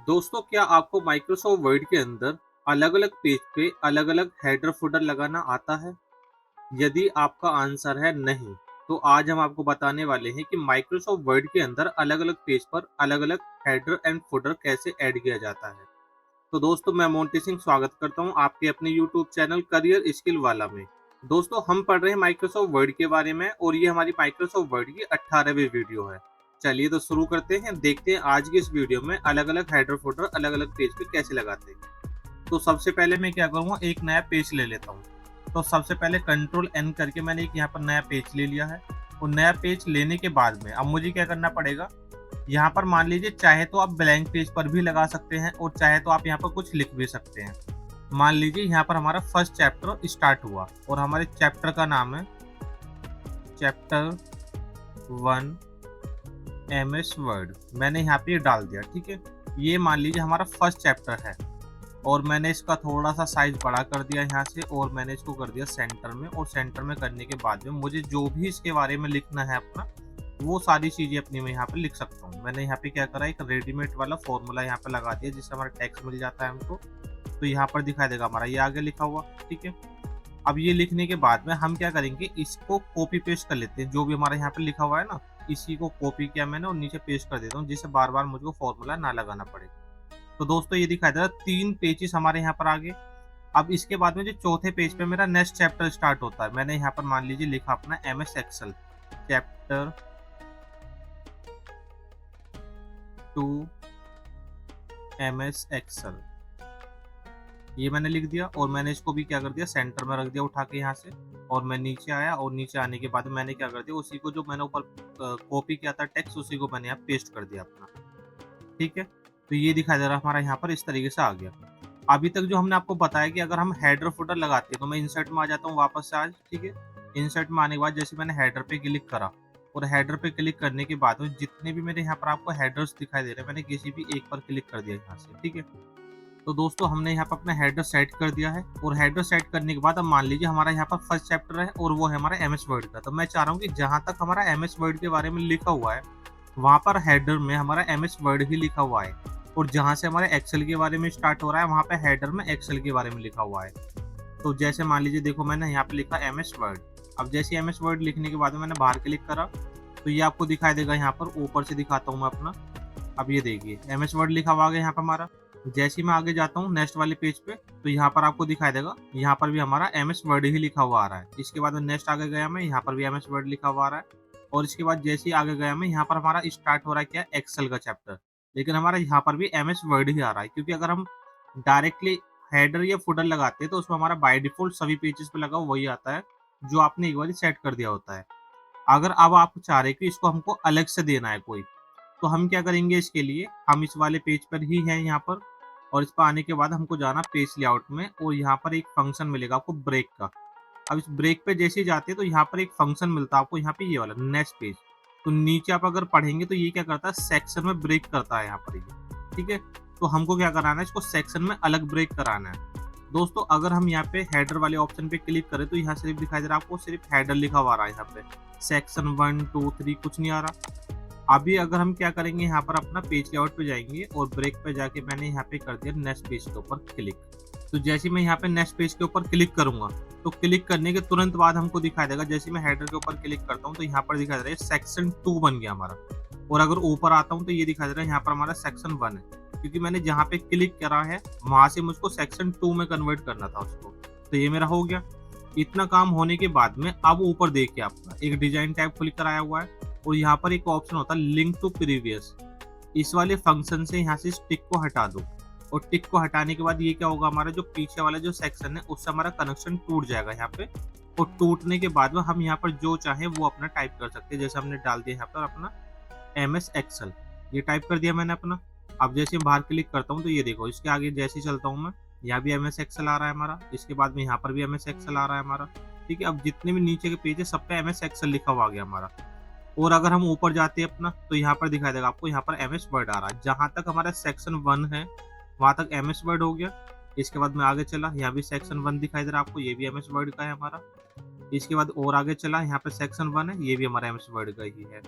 दोस्तों, क्या आपको माइक्रोसॉफ्ट वर्ड के अंदर अलग-अलग पेज पे अलग-अलग हेडर फुटर लगाना आता है? यदि आपका आंसर है नहीं, तो आज हम आपको बताने वाले हैं कि माइक्रोसॉफ्ट वर्ड के अंदर अलग-अलग पेज पर अलग-अलग हेडर एंड फुटर कैसे ऐड किया जाता है। तो दोस्तों, मैं मोंटी सिंह स्वागत करता हूं आपके अपने यूट्यूब चैनल करियर स्किल वाला में। दोस्तों, हम पढ़ रहे हैं माइक्रोसॉफ्ट वर्ड के बारे में और ये हमारी माइक्रोसॉफ्ट वर्ड की 18वीं वीडियो है। चलिए तो शुरू करते हैं, देखते हैं आज की इस वीडियो में अलग-अलग हेडर फुटर अलग-अलग पेज पे कैसे लगाते हैं। तो सबसे पहले मैं क्या करूँगा, एक नया पेज ले लेता हूँ। तो सबसे पहले कंट्रोल एन करके मैंने एक यहाँ पर नया पेज ले लिया है। और नया पेज लेने के बाद में अब मुझे क्या करना पड़ेगा, यहाँ पर मान लीजिए चाहे तो आप ब्लैंक पेज पर भी लगा सकते हैं और चाहे तो आप यहाँ पर कुछ लिख भी सकते हैं। मान लीजिए यहाँ पर हमारा फर्स्ट चैप्टर स्टार्ट हुआ और हमारे चैप्टर का नाम है चैप्टर 1 एमएस वर्ड। मैंने यहाँ पे डाल दिया, ठीक है। ये मान लीजिए हमारा फर्स्ट चैप्टर है और मैंने इसका थोड़ा सा साइज बड़ा कर दिया यहाँ से और मैंने इसको कर दिया सेंटर में। और सेंटर में करने के बाद में मुझे जो भी इसके बारे में लिखना है अपना, वो सारी चीज़ें अपनी मैं यहाँ पे लिख सकता हूँ। मैंने यहाँ पे क्या करा, एक रेडीमेड वाला फॉर्मूला यहाँ पे लगा दिया जिससे हमारा टेक्स्ट मिल जाता है हमको। तो यहाँ पर दिखाई देगा हमारा ये आगे लिखा हुआ, ठीक है। अब ये लिखने के बाद में हम क्या करेंगे, इसको कॉपी पेस्ट कर लेते हैं। जो भी हमारा यहाँ पे लिखा हुआ है ना, इसी को कॉपी किया मैंने और नीचे पेस्ट कर देता हूँ, जिससे बार बार मुझको फॉर्मूला ना लगाना पड़े। तो दोस्तों, ये दिखाई दे रहा है 3 पेजेस हमारे यहाँ पर आ गए। अब इसके बाद में जो चौथे पेज पे मेरा नेक्स्ट चैप्टर स्टार्ट होता है, मैंने यहाँ पर मान लीजिए लिखा अपना MS Excel chapter 2 MS Excel. ये मैंने लिख दिया और मैंने इसको भी क्या कर दिया, सेंटर में रख दिया उठा के यहाँ से। और मैं नीचे आया और नीचे आने के बाद मैंने क्या कर दिया, उसी को जो मैंने ऊपर कॉपी किया था टेक्स्ट, उसी को मैंने यहाँ पेस्ट कर दिया अपना, ठीक है। तो ये दिखाई दे रहा है हमारा यहाँ पर इस तरीके से आ गया। अभी तक जो हमने आपको बताया कि अगर हम हेडर फुटर लगाते हैं, तो मैं इंसर्ट में आ जाता हूँ वापस से आज, ठीक है। इंसर्ट में आने के बाद जैसे मैंने हेडर पे क्लिक करा और हेडर पे क्लिक करने के बाद में जितने भी मेरे यहाँ पर आपको हेडर्स दिखाई दे रहे हैं, मैंने किसी भी एक पर क्लिक कर दिया यहाँ से, ठीक है। तो दोस्तों, हमने यहाँ पर अपना हेडर सेट कर दिया है और हेडर सेट करने के बाद अब मान लीजिए हमारा यहाँ पर फर्स्ट चैप्टर है और वो है हमारा एमएस वर्ड का। तो मैं चाह रहा हूँ कि जहाँ तक हमारा एमएस वर्ड के बारे में लिखा हुआ है, वहाँ पर हेडर में हमारा एमएस वर्ड ही लिखा हुआ है। और जहाँ से हमारे एक्सेल के बारे में स्टार्ट हो रहा है, वहाँ पे हेडर में एक्सेल के बारे में लिखा हुआ है। तो जैसे मान लीजिए देखो, मैंने यहाँ पे लिखा एमएस वर्ड। अब जैसे एमएस वर्ड लिखने के बाद में मैंने बाहर क्लिक करा, तो ये आपको दिखाई देगा। यहाँ पर ऊपर से दिखाता हूँ मैं अपना। अब ये देखिए एमएस वर्ड लिखा हुआ आ गया यहाँ पर हमारा। जैसे ही मैं आगे जाता हूँ नेक्स्ट वाले पेज पे, तो यहाँ पर आपको दिखाई देगा, यहाँ पर भी हमारा एमएस वर्ड ही लिखा हुआ आ रहा है। इसके बाद में नेक्स्ट आगे गया मैं, यहाँ पर भी एमएस वर्ड लिखा हुआ आ रहा है। और इसके बाद जैसे ही आगे गया मैं, यहाँ पर हमारा स्टार्ट हो रहा है क्या, एक्सेल का चैप्टर। लेकिन हमारा यहाँ पर भी एमएस वर्ड ही आ रहा है, क्योंकि अगर हम डायरेक्टली हेडर या फुटर लगाते हैं तो उसमें हमारा बाय डिफॉल्ट सभी पेजेस पे लगा वही आता है, जो आपने एक बार सेट कर दिया होता है। अगर अब आप चाह रहे कि इसको हमको अलग से देना है कोई, तो हम क्या करेंगे, इसके लिए हम इस वाले पेज पर ही हैं यहाँ पर। और इस पर आने के बाद हमको जाना पेज लेआउट में और यहाँ पर एक फंक्शन मिलेगा आपको ब्रेक का। अब इस ब्रेक पे जैसे ही जाते हैं तो यहाँ पर एक फंक्शन मिलता है आपको, यहाँ पे ये वाला नेक्स्ट पेज। तो नीचे आप अगर पढ़ेंगे तो ये क्या करता है, सेक्शन में ब्रेक करता है यहाँ पर ये, ठीक है। तो हमको क्या कराना है, इसको सेक्शन में अलग ब्रेक कराना है। दोस्तों, अगर हम यहाँ पे हेडर वाले ऑप्शन पे क्लिक करें तो यहाँ सिर्फ दिखाई दे रहा है आपको, सिर्फ हेडर लिखा हुआ आ रहा है यहाँ पे। सेक्शन 1 2 3 कुछ नहीं आ रहा। अभी अगर हम क्या करेंगे, यहाँ पर अपना पेज लेआउट पे जाएंगे और ब्रेक पे जाके मैंने यहाँ पे कर दिया नेक्स्ट पेज के ऊपर क्लिक। तो जैसे मैं यहाँ पे नेक्स्ट पेज के ऊपर क्लिक करूंगा, तो क्लिक करने के तुरंत बाद हमको दिखाई देगा, जैसे मैं हेडर के ऊपर क्लिक करता हूँ तो यहाँ पर दिखाई दे रहा है सेक्शन 2 बन गया हमारा। और अगर ऊपर आता हूँ तो ये दिखाई दे रहा है यहाँ पर हमारा सेक्शन 1 है, क्योंकि मैंने जहाँ पे क्लिक करा है वहां से मुझको सेक्शन 2 में कन्वर्ट करना था उसको। तो ये मेरा हो गया। इतना काम होने के बाद में अब ऊपर देखिए आपका एक डिजाइन टैब खुल कर आया हुआ है और यहाँ पर एक ऑप्शन होता है लिंक टू प्रीवियस। इस वाले फंक्शन से यहाँ से इस टिक को हटा दो और टिक को हटाने के बाद ये क्या होगा, हमारा जो पीछे वाला जो सेक्शन है उससे हमारा कनेक्शन टूट जाएगा यहाँ पे। और टूटने के बाद में हम यहाँ पर जो चाहे वो अपना टाइप कर सकते हैं। जैसे हमने डाल दिया यहाँ पर अपना एमएस एक्सेल, ये टाइप कर दिया मैंने अपना। अब जैसे बाहर क्लिक करता हूँ तो ये देखो, इसके आगे जैसे ही चलता हूँ मैं, यहाँ भी एमएस एक्सेल आ रहा है हमारा। इसके बाद में यहाँ पर भी एमएस एक्सेल आ रहा है हमारा, ठीक है। अब जितने भी नीचे के पेज है सब पे एमएस एक्सेल लिखा हुआ आ गया हमारा। और अगर हम ऊपर जाते हैं अपना, तो यहाँ पर दिखाई देगा आपको, यहाँ पर एमएस वर्ड आ रहा है। जहां तक हमारा सेक्शन 1 है वहां तक एमएस वर्ड हो गया। इसके बाद मैं आगे चला, यहाँ भी सेक्शन 1 दिखाई दे रहा है आपको, ये भी एमएस वर्ड का है हमारा। इसके बाद और आगे चला, यहाँ पे सेक्शन 1 है, ये भी हमारा एमएस वर्ड का ही है।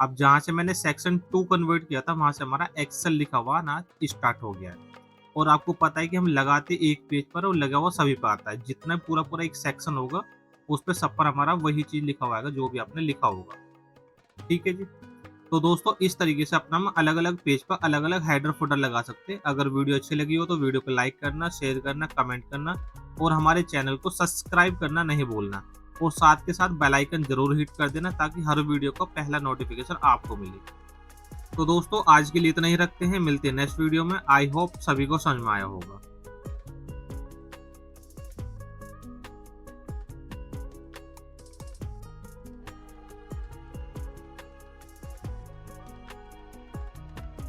अब जहाँ से मैंने सेक्शन 2 कन्वर्ट किया था वहाँ से हमारा एक्सेल लिखा हुआ ना स्टार्ट हो गया है। और आपको पता है कि हम लगाते एक पेज पर और लगा हुआ सभी पे आता है। जितना पूरा एक सेक्शन होगा उस पे सब पर हमारा वही चीज़ लिखा हुआ आएगा जो भी आपने लिखा होगा। ठीक है जी। तो दोस्तों इस तरीके से अपना हम अलग-अलग पेज पर अलग-अलग हेडर फोल्डर लगा सकते हैं। अगर वीडियो अच्छी लगी हो तो वीडियो को लाइक करना, शेयर करना, कमेंट करना और हमारे चैनल को सब्सक्राइब करना नहीं भूलना। और साथ के साथ बेल आइकन ज़रूर हिट कर देना ताकि हर वीडियो का पहला नोटिफ़िकेशन आपको मिले। तो दोस्तों आज के लिए इतना ही रखते हैं, मिलते हैं नेक्स्ट वीडियो में। आई होप सभी को समझ में आया होगा।